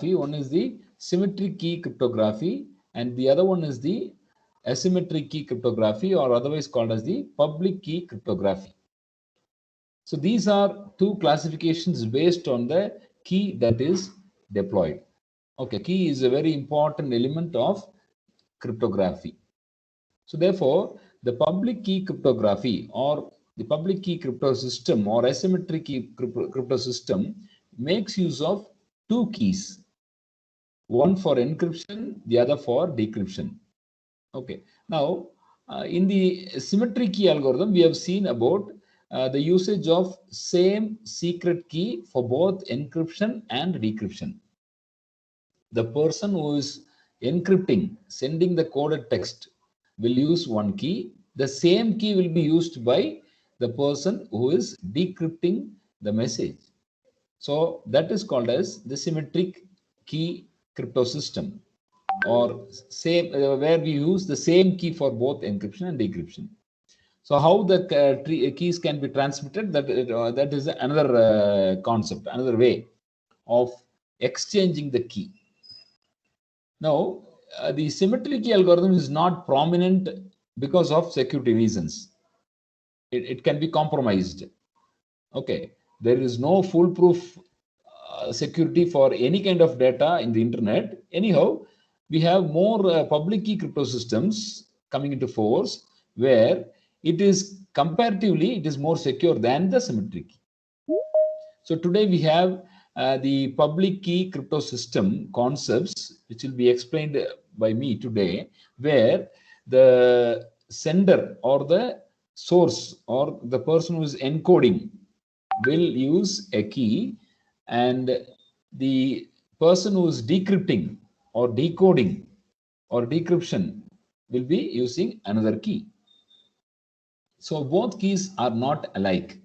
One is the symmetric key cryptography, and the other one is the asymmetric key cryptography, or otherwise called as the public key cryptography. So these are two classifications based on the key that is deployed. Okay, key is a very important element of cryptography. So therefore, the public key cryptography or the public key crypto system or asymmetric key crypto system makes use of two keys, one for encryption, the other for decryption. Okay, now in the symmetric key algorithm, we have seen about the usage of same secret key for both encryption and decryption. The person who is encrypting, sending the coded text, will use one key. The same key will be used by the person who is decrypting the message. So that is called as the symmetric key crypto system, or same where we use the same key for both encryption and decryption. So how the keys can be transmitted, that is another concept, another way of exchanging the key. Now, the symmetric key algorithm is not prominent because of security reasons. It can be compromised. Okay, there is no foolproof security for any kind of data in the internet. Anyhow, we have more public key crypto systems coming into force, where it is comparatively it is more secure than the symmetric key. So today we have the public key crypto system concepts, which will be explained by me today, where the sender or the source or the person who is encoding will use a key, and the person who is decrypting or decoding or decryption will be using another key. So both keys are not alike.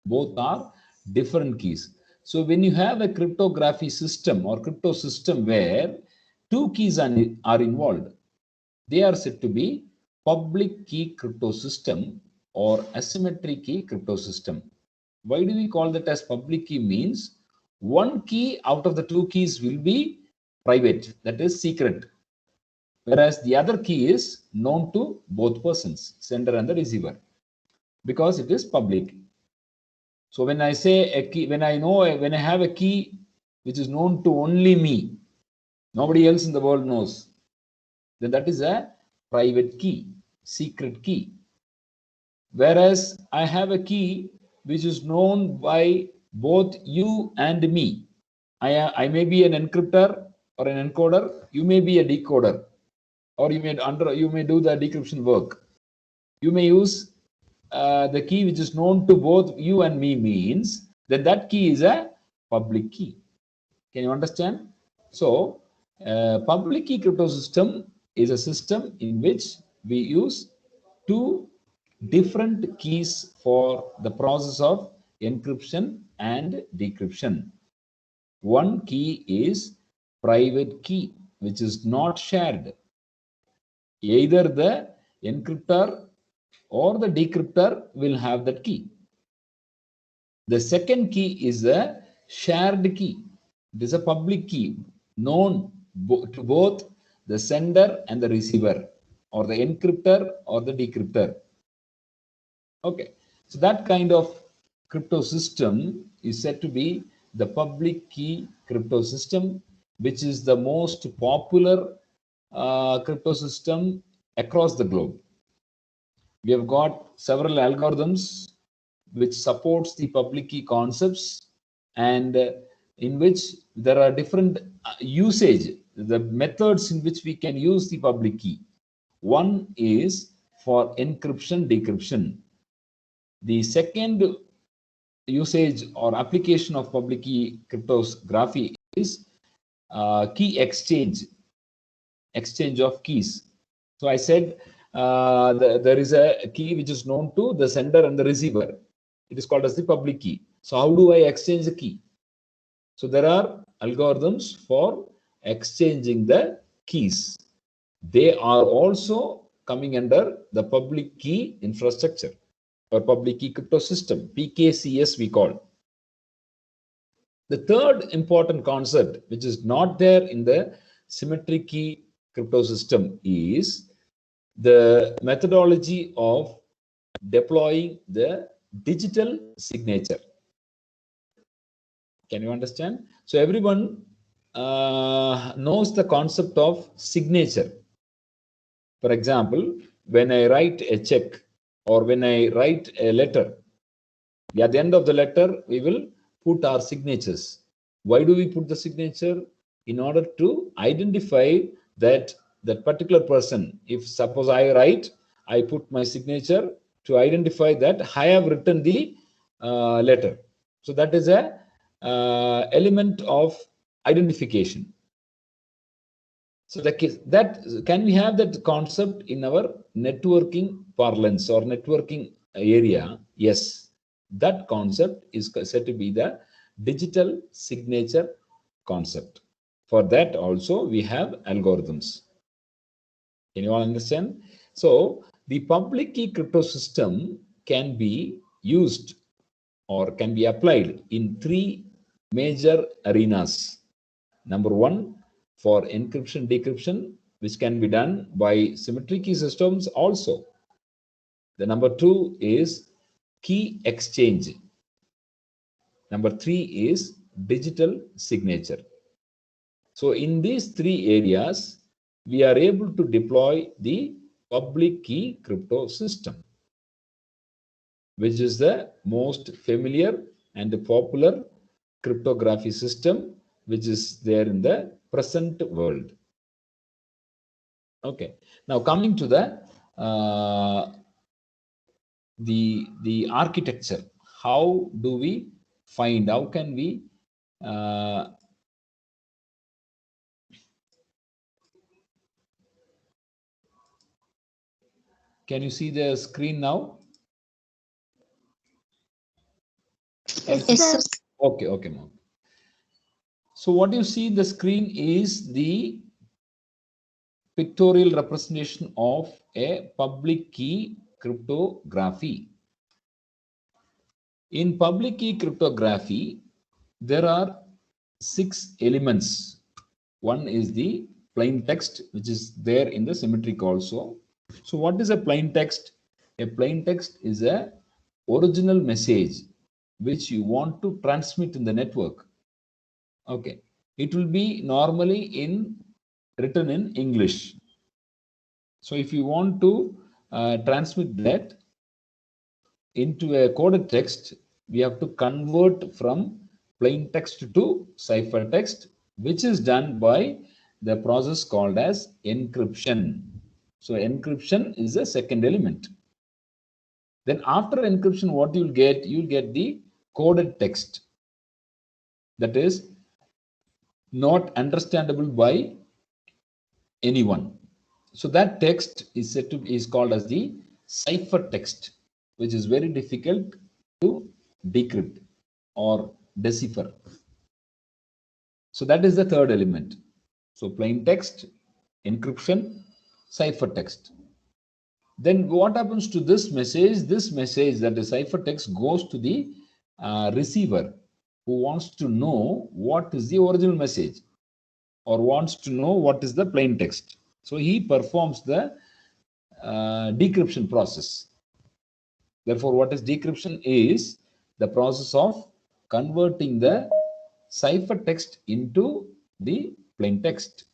Both are different keys. So when you have a cryptography system or crypto system where two keys are involved, they are said to be public key crypto system or asymmetric key crypto system. Why do we call that as public key? Means one key out of the two keys will be private, that is secret, whereas the other key is known to both persons, sender and the receiver, because it is public. So when I say a key, when I have a key which is known to only me, nobody else in the world knows, then that is a private key, secret key. Whereas I have a key which is known by both you and me. I may be an encryptor or an encoder, you may be a decoder, or you may do the decryption work. You may use the key which is known to both you and me, means that that key is a public key. Can you understand? So public key crypto system is a system in which we use two different keys for the process of encryption and decryption. One key is private key, which is not shared. Either the encryptor or the decryptor will have that key. The second key is a shared key. It is a public key known to both the sender and the receiver, or the encryptor or the decryptor. Okay, so that kind of crypto system is said to be the public key crypto system, which is the most popular crypto system across the globe. We have got several algorithms which supports the public key concepts, and in which there are different usage, the methods in which we can use the public key. One is for encryption, decryption. The second usage or application of public key cryptography is key exchange of keys. So I said there is a key which is known to the sender and the receiver. It is called as the public key. So how do I exchange the key? So there are algorithms for exchanging the keys. They are also coming under the public key infrastructure or public key crypto system, PKCS we call. The third important concept, which is not there in the symmetric key crypto system, is the methodology of deploying the digital signature. Can you understand? So everyone knows the concept of signature. For example, when I write a check or when I write a letter, at the end of the letter, we will put our signatures. Why do we put the signature? In order to identify that particular person. If suppose I write, I put my signature to identify that I have written the letter. So that is a element of identification. So that can we have that concept in our networking parlance or networking area? Yes, that concept is said to be the digital signature concept. For that also we have algorithms. Can you all understand? So the public key crypto system can be used or can be applied in three major arenas. Number one, for encryption decryption, which can be done by symmetric key systems also. The number two is key exchange. Number three is digital signature. So in these three areas, we are able to deploy the public key crypto system, which is the most familiar and popular cryptography system which is there in the present world. Okay, now coming to the architecture, how do we find, how can we can you see the screen now? Yes, sir. Okay, ma'am. So what you see the screen is the pictorial representation of a public key cryptography. In public key cryptography, there are 6 elements. One is the plain text, which is there in the symmetric also. So what is a plain text? A plain text is a original message which you want to transmit in the network. Okay, it will be normally written in English. So if you want to transmit that into a coded text, we have to convert from plain text to ciphertext, which is done by the process called as encryption. So encryption is the second element. Then after encryption, what you'll get the coded text, that is not understandable by anyone. So that text is called as the ciphertext, which is very difficult to decrypt or decipher. So that is the third element. So plain text, encryption, ciphertext. Then what happens to this message? This message, that is ciphertext, goes to the receiver who wants to know what is the original message or wants to know what is the plain text. So he performs the decryption process. Therefore, what is decryption is the process of converting the ciphertext into the plain text.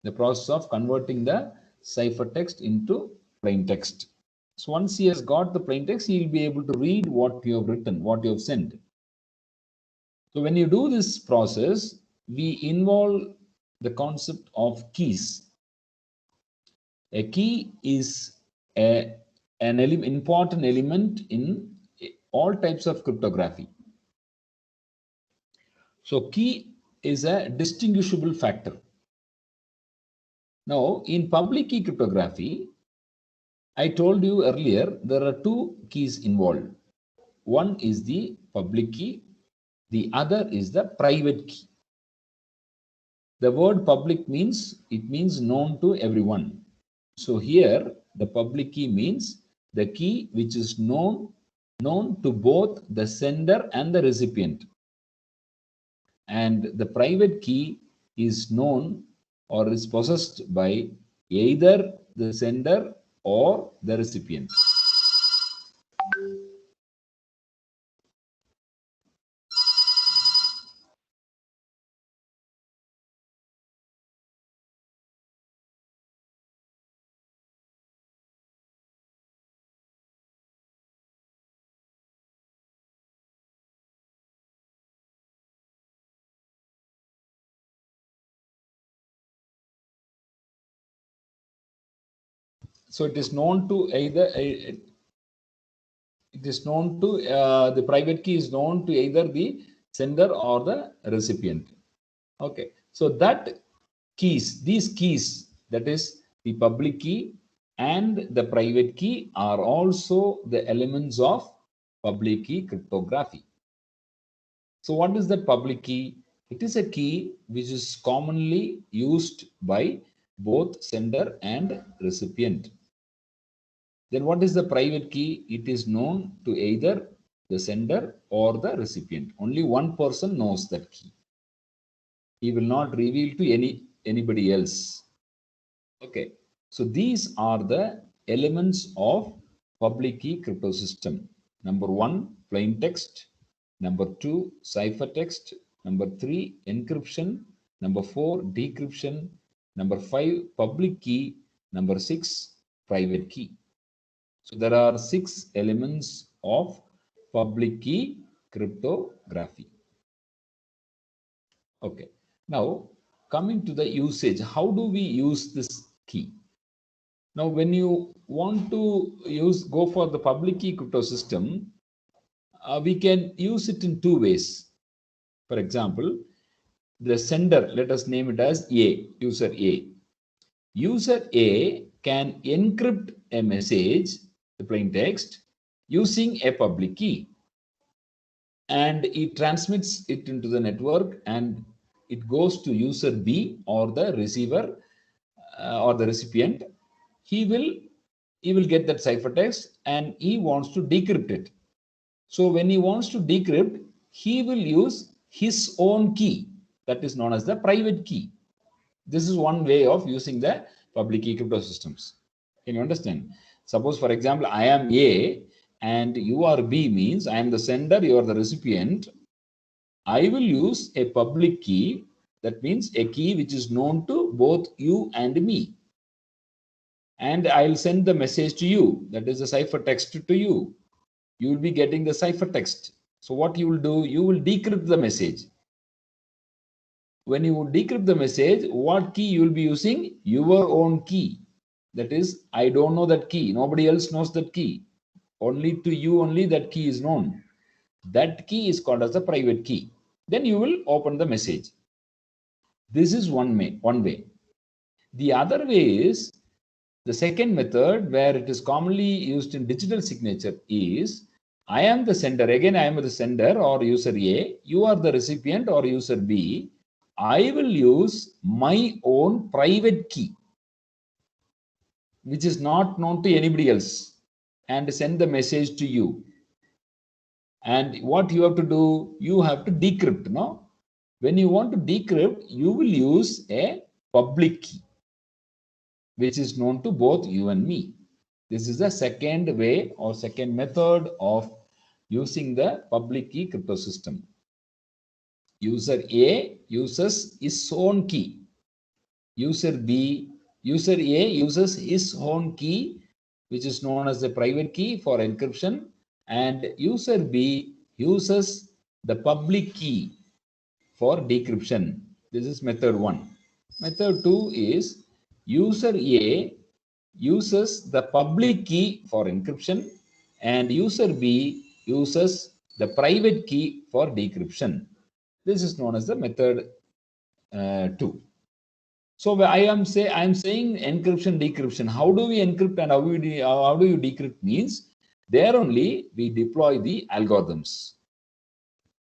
The process of converting the ciphertext into plain text. So once he has got the plain text, he will be able to read what you have written, what you have sent. So when you do this process, we involve the concept of keys. A key is an important element in all types of cryptography. So key is a distinguishable factor. Now, in public key cryptography, I told you earlier, there are 2 keys involved. One is the public key, the other is the private key. The word public means, it means known to everyone. So here, the public key means the key which is known to both the sender and the recipient. and the private key is known or is possessed by either the sender or the recipient. So it is known to either the private key is known to either the sender or the recipient. Okay, so that these keys, that is the public key and the private key, are also the elements of public key cryptography. So what is that public key? It is a key which is commonly used by both sender and recipient. Then what is the private key? It is known to either the sender or the recipient. Only one person knows that key. He will not reveal to anybody else. Okay, so these are the elements of public key crypto system. Number 1, plain text. Number 2, ciphertext. Number 3, encryption. Number 4, decryption. Number 5, public key. Number 6, private key. So there are 6 elements of public key cryptography. Okay, now coming to the usage, how do we use this key? Now, when you want to go for the public key crypto system, we can use it in 2 ways. For example, the sender, let us name it as A, user A. User A can encrypt a message, the plain text, using a public key. And it transmits it into the network and it goes to user B or the receiver or the recipient. He will get that ciphertext and he wants to decrypt it. So when he wants to decrypt, he will use his own key, that is known as the private key. This is one way of using the public key crypto systems. Can you understand? Suppose, for example, I am A and you are B, means I am the sender, you are the recipient. I will use a public key, that means a key which is known to both you and me. And I'll send the message to you, that is the ciphertext to you. You will be getting the ciphertext. So what you will do, you will decrypt the message. When you decrypt the message, what key you will be using? Your own key. That is, I don't know that key. Nobody else knows that key. Only to you only that key is known. That key is called as the private key. Then you will open the message. This is one way. The other way is the second method, where it is commonly used in digital signature, is I am the sender. Again, I am the sender or user A. You are the recipient or user B. I will use my own private key, which is not known to anybody else, and send the message to you. And what you have to do, you have to decrypt. No? When you want to decrypt, you will use a public key, which is known to both you and me. This is the second way or second method of using the public key crypto system. User A uses his own key. User A uses his own key, which is known as the private key for encryption, and user B uses the public key for decryption. This is method 1. Method 2 is user A uses the public key for encryption and user B uses the private key for decryption. This is known as the method 2. So I am saying encryption, decryption. How do we encrypt and how do you decrypt? Means there only we deploy the algorithms.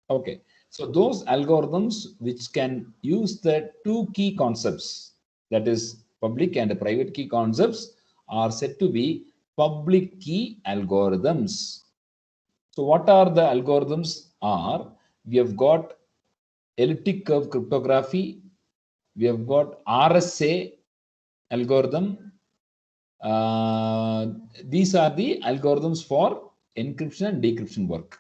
Okay, so those algorithms which can use the 2 key concepts, that is public and private key concepts, are said to be public key algorithms. So what are the algorithms? We have got elliptic curve cryptography. We have got RSA algorithm. These are the algorithms for encryption and decryption work.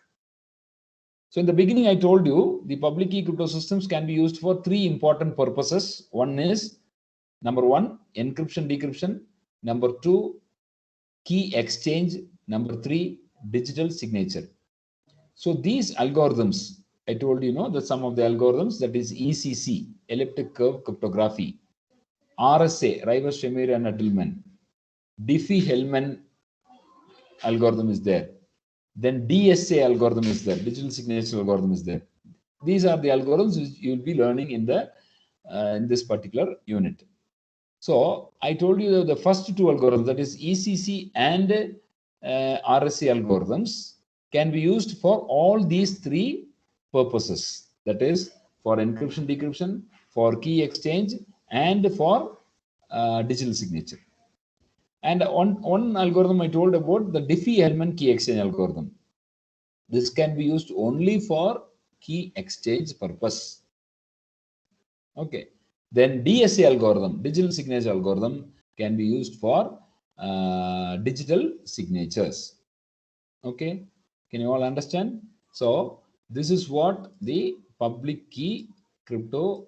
So in the beginning, I told you the public key crypto systems can be used for three important purposes. One is, number one, encryption, decryption. Number two, key exchange. Number three, digital signature. So these algorithms, I told you, that some of the algorithms, that is ECC, elliptic curve cryptography, RSA, Rivers-Shamir and Edelman, Diffie-Hellman algorithm is there. Then DSA algorithm is there, digital signature algorithm is there. These are the algorithms which you will be learning in this particular unit. So I told you that the first two algorithms, that is ECC and RSA algorithms, can be used for all these three purposes. That is for encryption, decryption, for key exchange, and for digital signature. And one algorithm I told about, the Diffie-Hellman key exchange algorithm. This can be used only for key exchange purpose. Okay. Then DSA algorithm, digital signature algorithm, can be used for digital signatures. Okay. Can you all understand? So this is what the public key crypto